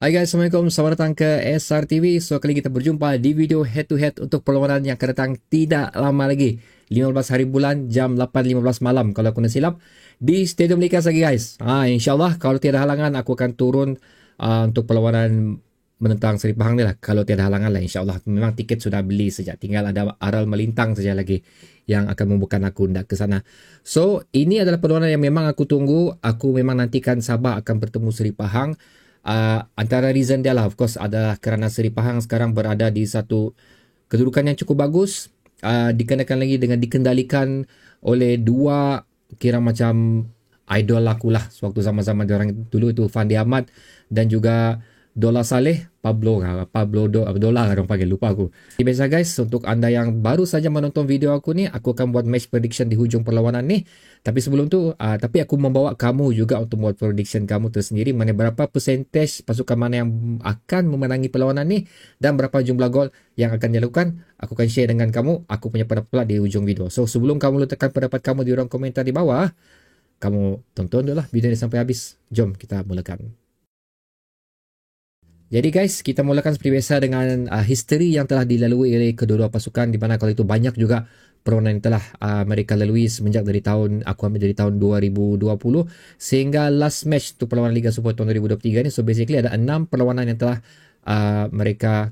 Hai guys, Assalamualaikum. Selamat datang ke SRTV. So, kali kita berjumpa di video head to head untuk perlawanan yang akan datang tidak lama lagi. 15 hari bulan, jam 8.15 malam kalau aku nak silap. Di Stadium Likas lagi guys. InsyaAllah kalau tiada halangan aku akan turun untuk perlawanan menentang Seri Pahang ni lah. Kalau tiada halangan lah insyaAllah. Memang tiket sudah beli sejak. Tinggal ada aral melintang saja lagi yang akan membuka aku nak ke sana. So, ini adalah perlawanan yang memang aku tunggu. Aku memang nantikan Sabah akan bertemu Seri Pahang. Antara reason dia lah of course adalah kerana Seri Pahang sekarang berada di satu kedudukan yang cukup bagus, dikenakan lagi dengan dikendalikan oleh dua kira macam idol aku lah sewaktu zaman-zaman diorang dulu itu Fandi Ahmad dan juga Dola Saleh, Dola orang panggil, lupa aku. Biasa guys, untuk anda yang baru saja menonton video aku ni, aku akan buat match prediction di hujung perlawanan ni. Tapi sebelum tu, tapi aku membawa kamu juga untuk buat prediction kamu tersendiri, mana berapa percentage pasukan mana yang akan memenangi perlawanan ni dan berapa jumlah gol yang akan dilakukan. Aku akan share dengan kamu, aku punya pendapat pula di hujung video. So sebelum kamu letakkan pendapat kamu di ruang komentar di bawah, kamu tonton dulu lah video ni sampai habis. Jom kita mulakan. Jadi guys, kita mulakan seperti biasa dengan history yang telah dilalui oleh kedua-dua pasukan, di mana kalau itu banyak juga perlawanan yang telah mereka lalui semenjak dari tahun, aku ambil dari tahun 2020 sehingga last match untuk perlawanan Liga Super tahun 2023 ni. So basically ada 6 perlawanan yang telah mereka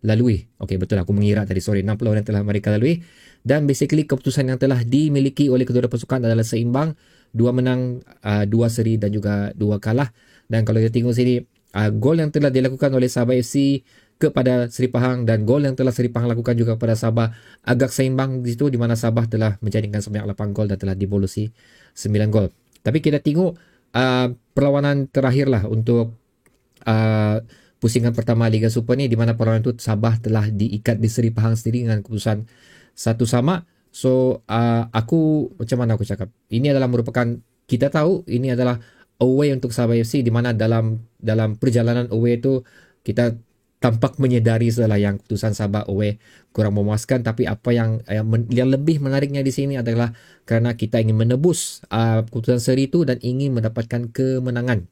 lalui. Okay, betul aku mengira tadi, sorry, 6 perlawanan yang telah mereka lalui. Dan basically keputusan yang telah dimiliki oleh kedua-dua pasukan adalah seimbang, 2 menang, 2 seri dan juga 2 kalah. Dan kalau kita tengok sini, gol yang telah dilakukan oleh Sabah FC kepada Seri Pahang dan gol yang telah Seri Pahang lakukan juga kepada Sabah agak seimbang di situ, di mana Sabah telah menjadikan sebanyak 8 gol dan telah dibolusi 9 gol. Tapi kita tengok perlawanan terakhir lah untuk pusingan pertama Liga Super ni, di mana perlawanan itu Sabah telah diikat di Seri Pahang sendiri dengan keputusan 1-1. So aku, macam mana aku cakap, ini adalah merupakan, kita tahu ini adalah away untuk Sabah FC, di mana dalam perjalanan away itu kita tampak menyedari setelah yang keputusan Sabah away kurang memuaskan. Tapi apa yang lebih menariknya di sini adalah kerana kita ingin menebus keputusan seri itu dan ingin mendapatkan kemenangan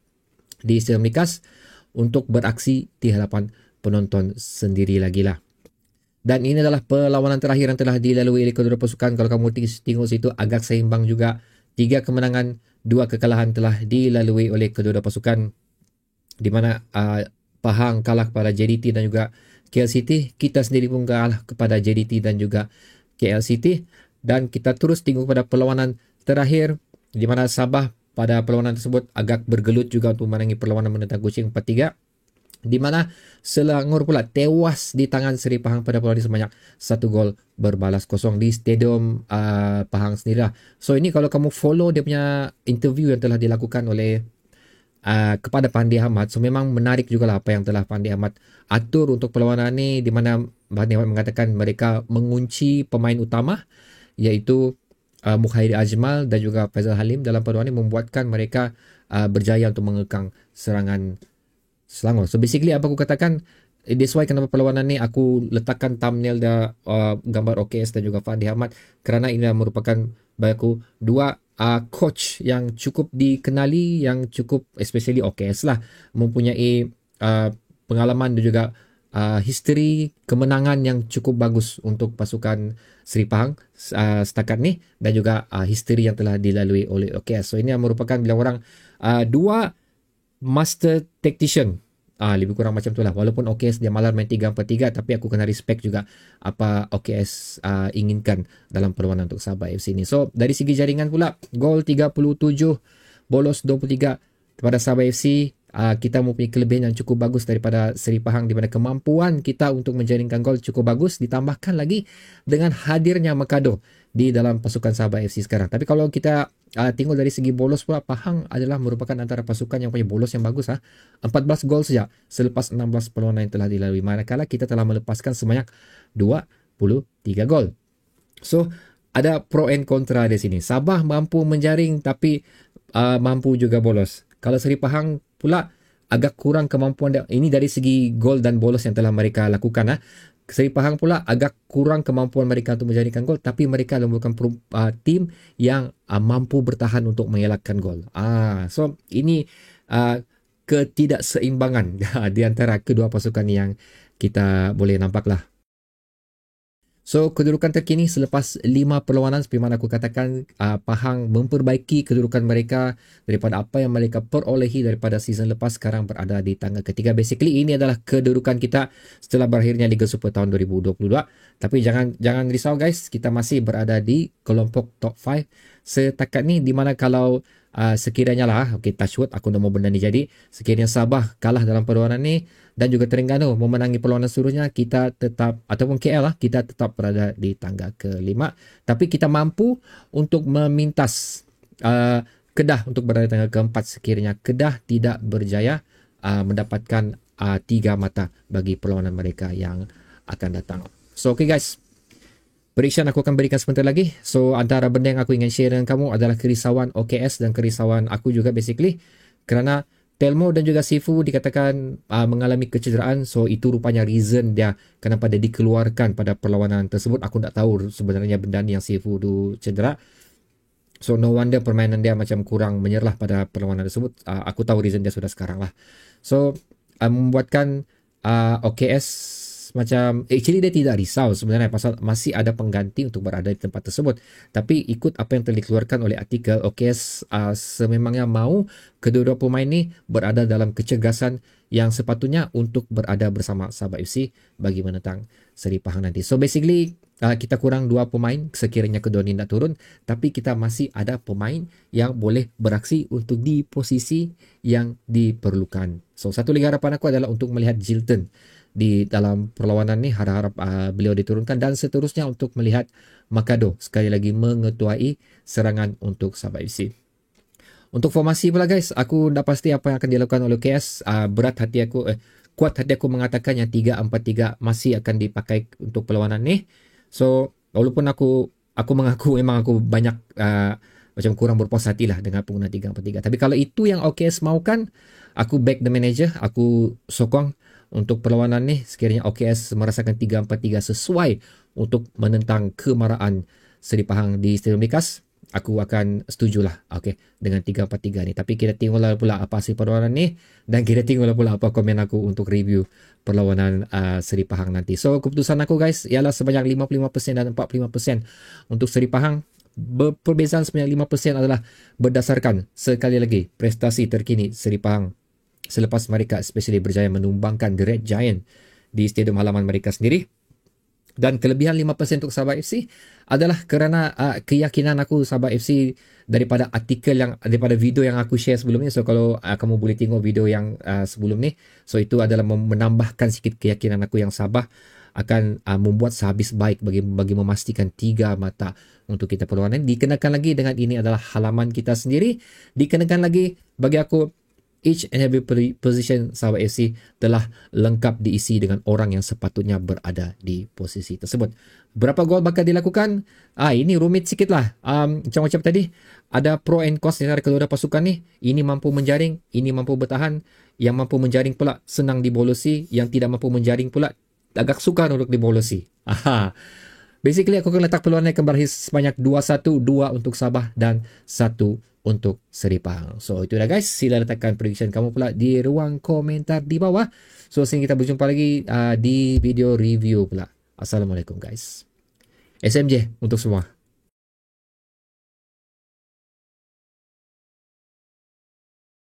di Stadium Likas untuk beraksi di hadapan penonton sendiri lagi lah. Dan ini adalah perlawanan terakhir yang telah dilalui oleh kedua pasukan. Kalau kamu tengok situ agak seimbang juga, 3 kemenangan, 2 kekalahan telah dilalui oleh kedua-dua pasukan, di mana Pahang kalah kepada JDT dan juga KLCT. Kita sendiri pun kalah kepada JDT dan juga KLCT. Dan kita terus tengok pada perlawanan terakhir, di mana Sabah pada perlawanan tersebut agak bergelut juga untuk memenangi perlawanan menentang Kuching 4-3. Di mana Selangor pula tewas di tangan Seri Pahang pada perlawanan sebanyak 1 gol berbalas kosong di Stadium Pahang sendiri lah. So ini kalau kamu follow dia punya interview yang telah dilakukan oleh kepada Fandi Ahmad, so memang menarik juga lah apa yang telah Fandi Ahmad atur untuk perlawanan ni, di mana Fandi Ahmad mengatakan mereka mengunci pemain utama iaitu Mukhairi Ajmal dan juga Faizal Halim dalam perlawanan ini, membuatkan mereka berjaya untuk mengekang serangan Selangor. So basically apa aku katakan, that's why kenapa perlawanan ni aku letakkan thumbnail gambar OKS dan juga Fandi Ahmad, kerana ini merupakan bagi aku dua coach yang cukup dikenali, yang cukup, especially OKS lah, mempunyai pengalaman dan juga history kemenangan yang cukup bagus untuk pasukan Seri Pahang setakat ni, dan juga history yang telah dilalui oleh OKS. So ini merupakan bila orang dua master tactician, lebih kurang macam tu lah. Walaupun OKS dia malar main 3-4-3, tapi aku kena respect juga apa OKS inginkan dalam perlawanan untuk Sabah FC ni. So dari segi jaringan pula, gol 37, bolos 23 kepada Sabah FC. Kita mempunyai kelebihan yang cukup bagus daripada Seri Pahang, di mana kemampuan kita untuk menjaringkan gol cukup bagus, ditambahkan lagi dengan hadirnya Mekado di dalam pasukan Sabah FC sekarang. Tapi kalau kita tengok dari segi bolos pula, Pahang adalah merupakan antara pasukan yang punya bolos yang bagus. 14 gol saja selepas 16 perlawanan yang telah dilalui, manakala kita telah melepaskan sebanyak 23 gol. So ada pro and kontra di sini. Sabah mampu menjaring tapi mampu juga bolos. Kalau Seri Pahang pula agak kurang kemampuan dia. Ini dari segi gol dan bolos yang telah mereka lakukan. Seri Pahang pula agak kurang kemampuan mereka untuk menjadikan gol, tapi mereka merupakan tim yang mampu bertahan untuk mengelakkan gol. So ini ketidakseimbangan di antara kedua pasukan yang kita boleh nampak lah. So, kedudukan terkini selepas 5 perlawanan, seperti mana aku katakan, Pahang memperbaiki kedudukan mereka daripada apa yang mereka perolehi daripada season lepas, sekarang berada di tangga ketiga. Basically, ini adalah kedudukan kita setelah berakhirnya Liga Super tahun 2022. Tapi jangan risau guys, kita masih berada di kelompok top 5 setakat ni, di mana kalau sekiranya lah, okay, touch wood, aku nak mau benda ni jadi, sekiranya Sabah kalah dalam perlawanan ni dan juga Terengganu memenangi perlawanan seluruhnya, kita tetap, ataupun KL lah, kita tetap berada di tangga ke-5. Tapi kita mampu untuk memintas Kedah untuk berada di tangga ke-4 sekiranya Kedah tidak berjaya mendapatkan 3 mata bagi perlawanan mereka yang akan datang. So okay guys, prediction aku akan berikan sebentar lagi. So antara benda yang aku ingin share dengan kamu adalah kerisauan OKS dan kerisauan aku juga basically, kerana Telmo dan juga Sifu dikatakan mengalami kecederaan. So itu rupanya reason dia kenapa dia dikeluarkan pada perlawanan tersebut. Aku tak tahu sebenarnya benda ni yang Sifu tu cedera. So no wonder permainan dia macam kurang menyerlah pada perlawanan tersebut. Aku tahu reason dia sudah sekarang lah. So membuatkan OKS macam, actually dia tidak risau sebenarnya pasal masih ada pengganti untuk berada di tempat tersebut. Tapi ikut apa yang telah dikeluarkan oleh artikel, OKS sememangnya mahu kedua-dua pemain ni berada dalam kecergasan yang sepatutnya untuk berada bersama Sabah FC bagi menentang Seri Pahang nanti. So basically kita kurang 2 pemain sekiranya kedua ni nak turun, tapi kita masih ada pemain yang boleh beraksi untuk di posisi yang diperlukan. So satu lagi harapan aku adalah untuk melihat Jilton di dalam perlawanan ni, harap-harap beliau diturunkan, dan seterusnya untuk melihat Makado sekali lagi mengetuai serangan untuk Sabah FC. Untuk formasi pula guys, aku dah pasti apa yang akan dilakukan oleh KS. Kuat hati aku mengatakan yang 3-4-3 masih akan dipakai untuk perlawanan ni. So walaupun aku mengaku memang aku banyak macam kurang berpuas hati lah dengan penggunaan 3-4-3. Tapi kalau itu yang OKS maukan, aku back the manager, aku sokong untuk perlawanan ni. Sekiranya OKS merasakan 3-4-3 sesuai untuk menentang kemarahan Seri Pahang di Stadium Likas, aku akan setujulah dengan 3-4-3 ni. Tapi kita tengoklah pula apa hasil perlawanan ni, dan kita tengoklah pula apa komen aku untuk review perlawanan Seri Pahang nanti. So keputusan aku guys ialah sebanyak 55% dan 45% untuk Seri Pahang. Perbezaan sebanyak 5% adalah berdasarkan sekali lagi prestasi terkini Seri Pahang selepas mereka especially berjaya menumbangkan The Red Giant di stadium halaman mereka sendiri. Dan kelebihan 5% untuk Sabah FC adalah kerana keyakinan aku Sabah FC daripada artikel daripada video yang aku share sebelum ni. So kalau kamu boleh tengok video yang sebelum ni, so itu adalah menambahkan sikit keyakinan aku yang Sabah akan membuat sehabis baik bagi memastikan 3 mata untuk kita perlawanan. Dikenakan lagi dengan ini adalah halaman kita sendiri. Dikenakan lagi bagi aku each and every position Sabah FC telah lengkap diisi dengan orang yang sepatutnya berada di posisi tersebut. Berapa gol bakal dilakukan? Ini rumit sikit lah. Macam tadi, ada pro and cons antara kedua pasukan ni. Ini mampu menjaring, ini mampu bertahan. Yang mampu menjaring pula senang dibolosi, yang tidak mampu menjaring pula agak sukar untuk dibolosi. Basically aku akan letak peluang akan berakhir sebanyak 2-1, 2 untuk Sabah dan 1 untuk Seri Pahang. So itu dah guys, sila letakkan prediction kamu pula di ruang komentar di bawah. So sehingga kita berjumpa lagi di video review pula. Assalamualaikum guys. SMJ untuk semua.